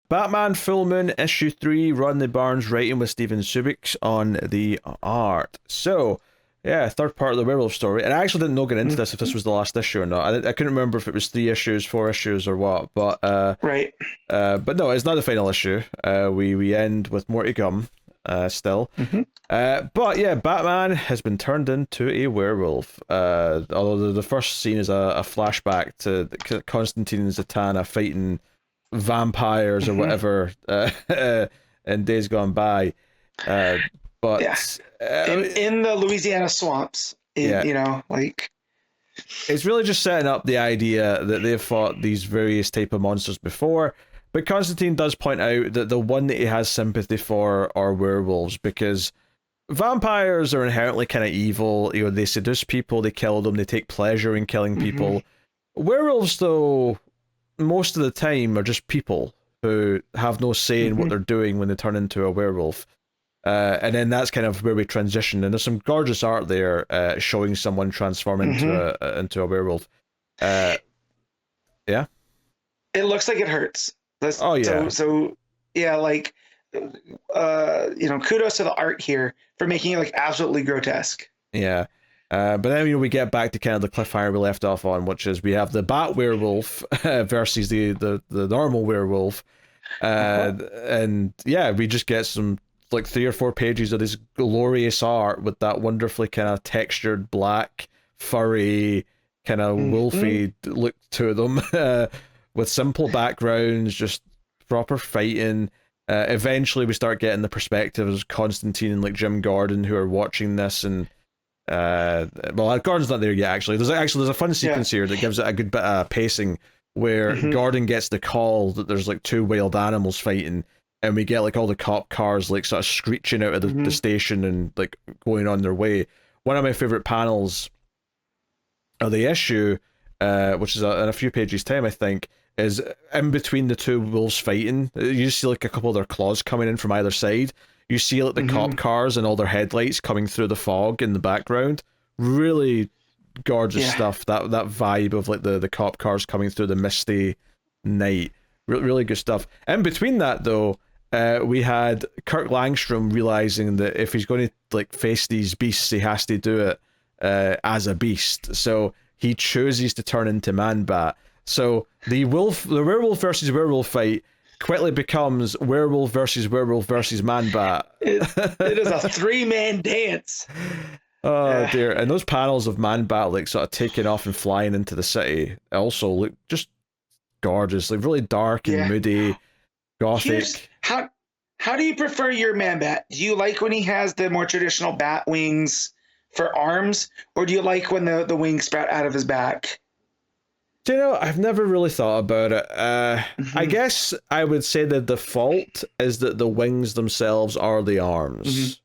Batman Full Moon issue 3, Rodney Barnes writing with STEVAN SUBIC on the art. So, yeah, third part of the werewolf story. And I actually didn't know going into this if this was the last issue or not. I couldn't remember if it was 3 issues, 4 issues, or what. Right. But no, it's not the final issue. We end with more to come. Still. But yeah, Batman has been turned into a werewolf. Although the first scene is a flashback to Constantine and Zatanna fighting vampires or whatever in days gone by. But yeah, in the Louisiana swamps, like it's really just setting up the idea that they've fought these various type of monsters before. But Constantine does point out that the one that he has sympathy for are werewolves, because vampires are inherently kind of evil. You know, they seduce people, they kill them, they take pleasure in killing people. Werewolves, though, most of the time are just people who have no say in what they're doing when they turn into a werewolf. And then that's kind of where we transition. And there's some gorgeous art there showing someone transform into a werewolf. Yeah. It looks like it hurts. Oh yeah. So yeah, like kudos to the art here for making it like absolutely grotesque. Yeah. But then we get back to kind of the cliffhanger we left off on, which is we have the bat werewolf versus the normal werewolf. And yeah, we just get some like 3 or 4 pages of this glorious art with that wonderfully kind of textured black furry kind of wolfy look to them. With simple backgrounds, just proper fighting. Eventually, we start getting the perspective of Constantine and like Jim Gordon who are watching this, and Gordon's not there yet. Actually, there's a fun sequence here that gives it a good bit of pacing, where Gordon gets the call that there's like 2 wild animals fighting, and we get like all the cop cars like sort of screeching out of the station and like going on their way. One of my favorite panels of the issue, which is in a few pages time, I think, is in between the 2 wolves fighting. You see like a couple of their claws coming in from either side. You see like the cop cars and all their headlights coming through the fog in the background. Really gorgeous stuff. That vibe of like the cop cars coming through the misty night. Really good stuff. In between that though, we had Kirk Langstrom realizing that if he's going to like face these beasts, he has to do it as a beast. So he chooses to turn into Man-Bat. So the werewolf versus werewolf fight quickly becomes werewolf versus Man-Bat. It is a 3-man dance. Oh dear. And those panels of Man-Bat like sort of taking off and flying into the city also look just gorgeous, like really dark and moody, gothic. How do you prefer your Man-Bat? Do you like when he has the more traditional bat wings for arms, or do you like when the wings sprout out of his back? Do you know, I've never really thought about it. I guess I would say the default is that the wings themselves are the arms.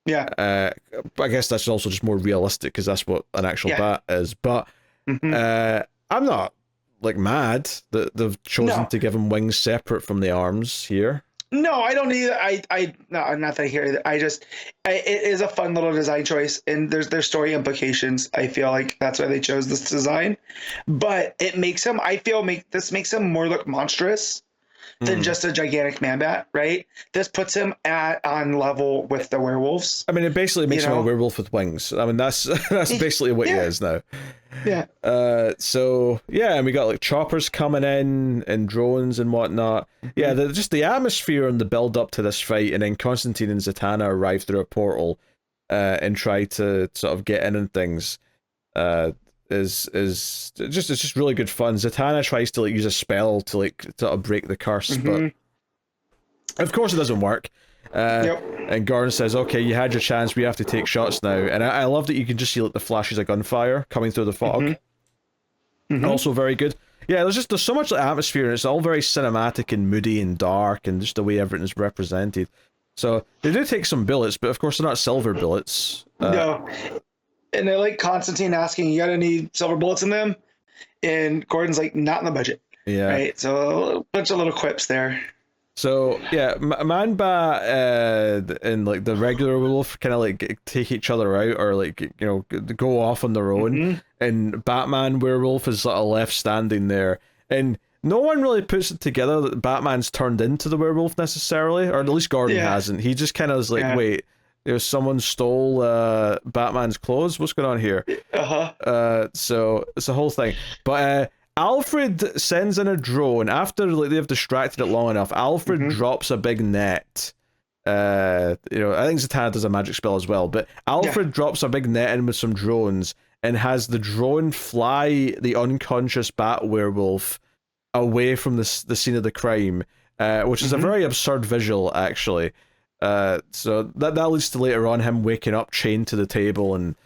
Yeah. I guess that's also just more realistic because that's what an actual bat is. But I'm not like mad that they've chosen to give him wings separate from the arms here. No, I don't either. No, not that I hear it. It is a fun little design choice, and there's story implications. I feel like that's why they chose this design, but it makes him. This makes him more look monstrous than just a gigantic Man-Bat, right? This puts him on level with the werewolves. I mean, it basically makes him a werewolf with wings. I mean, that's basically what he is now. Yeah. So yeah, and we got like choppers coming in and drones and whatnot. Yeah, just the atmosphere and the build up to this fight, and then Constantine and Zatanna arrive through a portal and try to sort of get in and things. Is it's just really good fun. Zatanna tries to like use a spell to like sort of break the curse, but of course it doesn't work. And Gordon says, "Okay, you had your chance. We have to take shots now." And I love that you can just see like the flashes of gunfire coming through the fog. Also very good. Yeah, there's so much like, atmosphere, and it's all very cinematic and moody and dark, and just the way everything's represented. So they do take some bullets, but of course they're not silver bullets. No. And I like Constantine asking, "You got any silver bullets in them?" And Gordon's like, "Not in the budget." Yeah. Right. So a bunch of little quips there. So yeah, Man-Bat and like the regular wolf kind of like take each other out, or like go off on their own, and Batman werewolf is sort of left standing there. And no one really puts it together that Batman's turned into the werewolf necessarily, or at least Gordon hasn't. He just kind of is like, wait, someone stole Batman's clothes. What's going on here? So it's the whole thing. But Alfred sends in a drone after they've distracted it long enough. Alfred drops a big net. I think Zatanna does a magic spell as well, but Alfred drops a big net in with some drones and has the drone fly the unconscious bat werewolf away from the scene of the crime, which is a very absurd visual, actually. So that leads to later on him waking up chained to the table and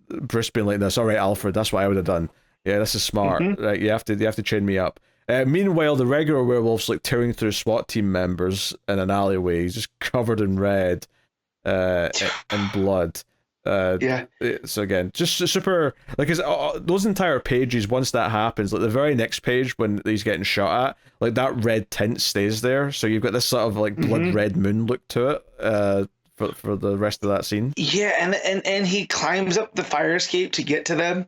Bruce being like, "That's all right, Alfred. That's what I would have done. Yeah, this is smart. Right? You have to chain me up." Meanwhile, the regular werewolf's like tearing through SWAT team members in an alleyway. He's just covered in red and blood. So again, just super like those entire pages. Once that happens, like the very next page when he's getting shot at, like that red tint stays there. So you've got this sort of like blood red moon look to it. For the rest of that scene. Yeah, and he climbs up the fire escape to get to them.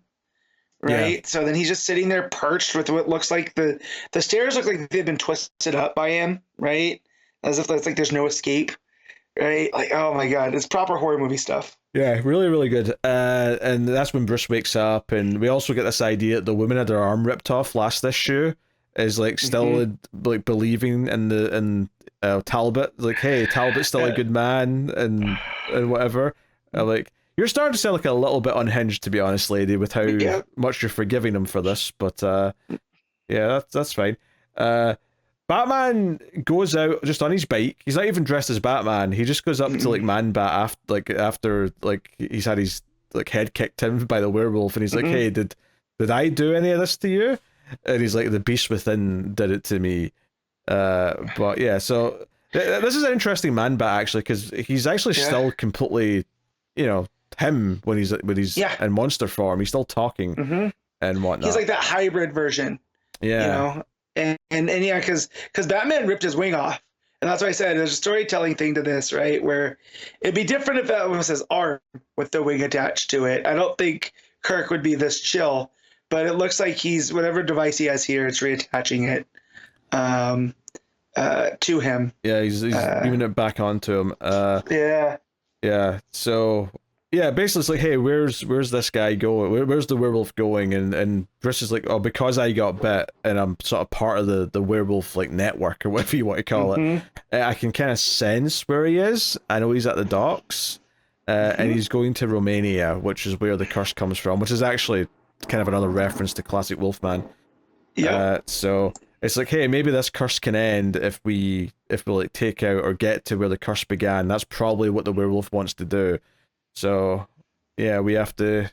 Right. Yeah. So then he's just sitting there perched with what looks like the stairs look like they've been twisted up by him, right? As if it's like there's no escape. Right? Like, oh my god, it's proper horror movie stuff. Yeah, really, really good. And that's when Bruce wakes up, and we also get this idea that the woman had her arm ripped off last issue is like still like believing in Talbot. Like, hey, Talbot's still a good man and whatever. Like, you're starting to sound like a little bit unhinged, to be honest, lady, with how much you're forgiving him for this. But yeah, that's fine. Batman goes out just on his bike. He's not even dressed as Batman. He just goes up to like Man-Bat after he's had his like head kicked in by the werewolf, and he's like, "Hey, did I do any of this to you?" And he's like, "The beast within did it to me." But yeah, so this is an interesting Man-Bat actually, because he's actually still completely, him when he's in monster form. He's still talking and whatnot. He's like that hybrid version. Yeah. And yeah, because Batman ripped his wing off, and that's why I said there's a storytelling thing to this, right? Where it'd be different if that was his arm with the wing attached to it. I don't think Kirk would be this chill, but it looks like he's whatever device he has here, it's reattaching it to him. Yeah, he's moving it back onto him. Yeah. So yeah, basically it's like, hey, where's this guy going? Where's the werewolf going? And Bruce is like, oh, because I got bit and I'm sort of part of the werewolf like network or whatever you want to call it. I can kind of sense where he is. I know he's at the docks, and he's going to Romania, which is where the curse comes from, which is actually kind of another reference to classic Wolfman. Yeah. So it's like, hey, maybe this curse can end if we like take out or get to where the curse began. That's probably what the werewolf wants to do. So yeah, we have to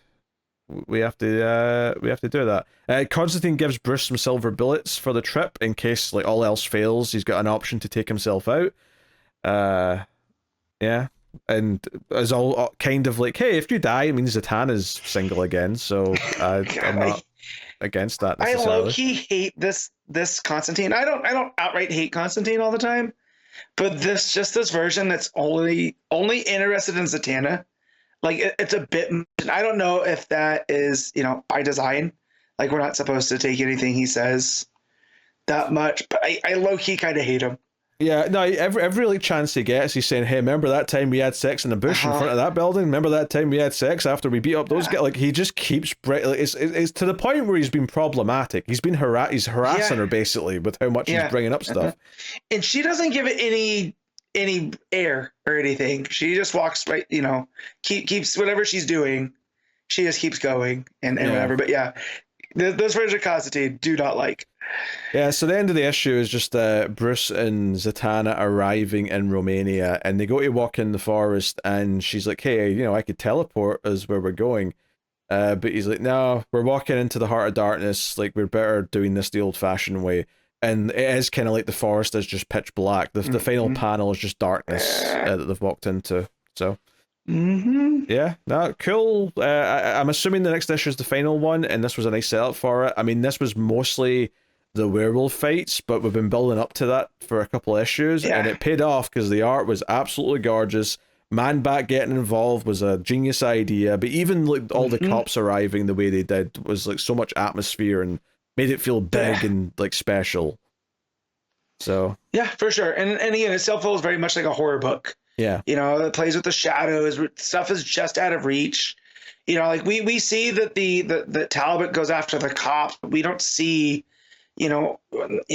do that. Constantine gives Bruce some silver bullets for the trip in case like all else fails. He's got an option to take himself out. Yeah, and it's all kind of like, hey, if you die, it means Zatanna's single again. So I'm not against that necessarily. I low-key hate this Constantine. I don't outright hate Constantine all the time, but this version that's only interested in Zatanna. Like it's a bit. I don't know if that is by design. Like we're not supposed to take anything he says that much, but I low key kind of hate him. Yeah, no. Every like chance he gets, he's saying, "Hey, remember that time we had sex in the bush in front of that building? Remember that time we had sex after we beat up those guys?" Like he just keeps. It's to the point where he's been problematic. He's been he's harassing her basically with how much he's bringing up stuff, and she doesn't give it any air or anything. She just walks right, keeps whatever she's doing. She just keeps going and whatever. But yeah, those versions of Constantine do not like. Yeah, so the end of the issue is just Bruce and Zatanna arriving in Romania, and they go to walk in the forest, and she's like, hey, I could teleport us where we're going. But he's like, no, we're walking into the heart of darkness, like we're better doing this the old-fashioned way. And it is kind of like the forest is just pitch black. The final panel is just darkness that they've walked into. So, yeah, no, cool. I'm assuming the next issue is the final one, and this was a nice setup for it. I mean, this was mostly the werewolf fights, but we've been building up to that for a couple of issues, and it paid off because the art was absolutely gorgeous. Man-Bat getting involved was a genius idea, but even like all the cops arriving the way they did was like so much atmosphere and made it feel big and like special. So yeah, for sure. And again, it still feels very much like a horror book. yeah, You know, it plays with the shadows. Stuff is just out of reach. You know, like we see that the Talbot goes after the cops, but we don't see, you know,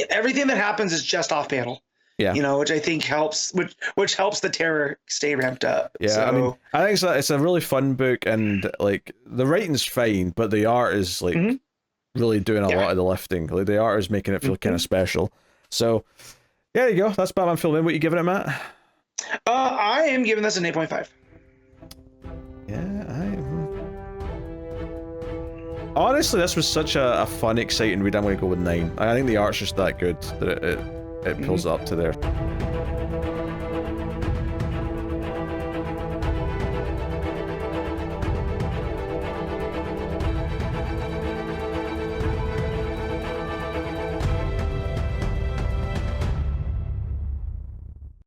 everything that happens is just off panel. yeah, You know, which I think helps, which helps the terror stay ramped up. yeah. So, I mean, I think it's a really fun book, and like the writing's fine, but the art is like really doing a lot of the lifting. Like the art is making it feel kind of special. So yeah, there you go. That's Batman Film In. What you giving it, Matt? I am giving this an 8.5. Yeah, honestly, this was such a fun, exciting read. I'm going to go with 9. I think the art's just that good that it pulls it up to there.